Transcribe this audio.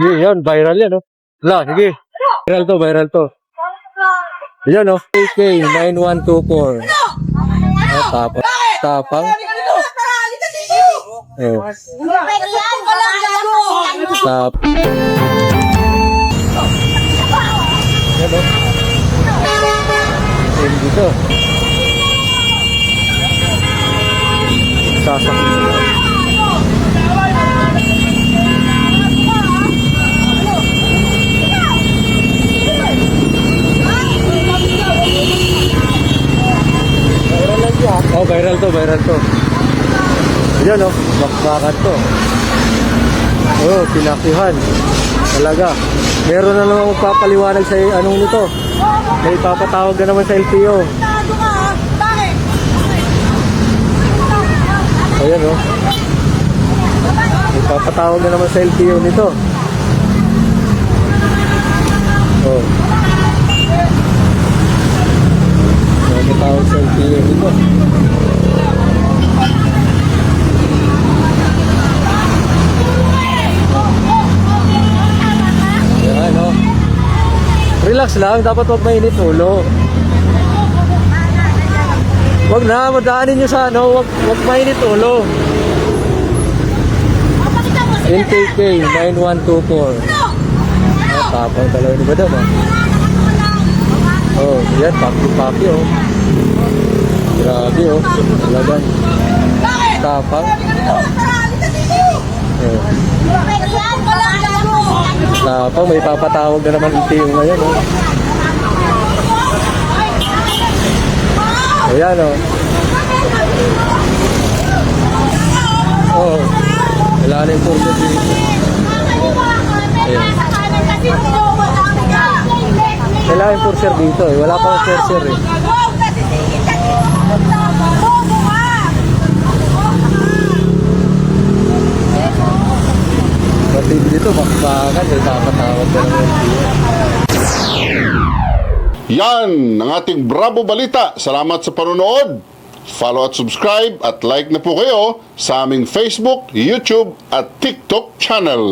Yan, viral yan, oh. Wala, sige. Viral to. Yan, oh. AK9124. Tapang. Tapang. Oh. Tap. Yan, oh. Yan dito. Sasakit. Oh, viral to. Ayan, oh, bakbakan to. Oh, pinakihan. Talaga. Meron na naman magpapaliwanag sa anong nito. May papatawag na naman sa LTO. Ayan, oh. May papatawag na naman sa LTO nito. Oh. Papatawag sa LTO nito. Ayan, oh. Relax lang, dapat wag mainit ulo. Wag na, madaanin nyo sa ano, wag mainit ulo. NKK 9124. Tapang talaga ni Madam, ah. Oh, yan, paki-paki, oh. Grabe, oh. Talagang tapang. Oh. Tapang, may papatawag na naman LTO ngayon, oh. Ayan, oh. Oh. Wala na yung purser dito. Ayan. Wala yung purser dito, eh. Wala pang purser, eh. Pati dito, bakbakan, may papatawag na naman LTO. Yan ang ating Bravo Balita. Salamat sa panonood. Follow at subscribe at like na po kayo sa aming Facebook, YouTube at TikTok channel.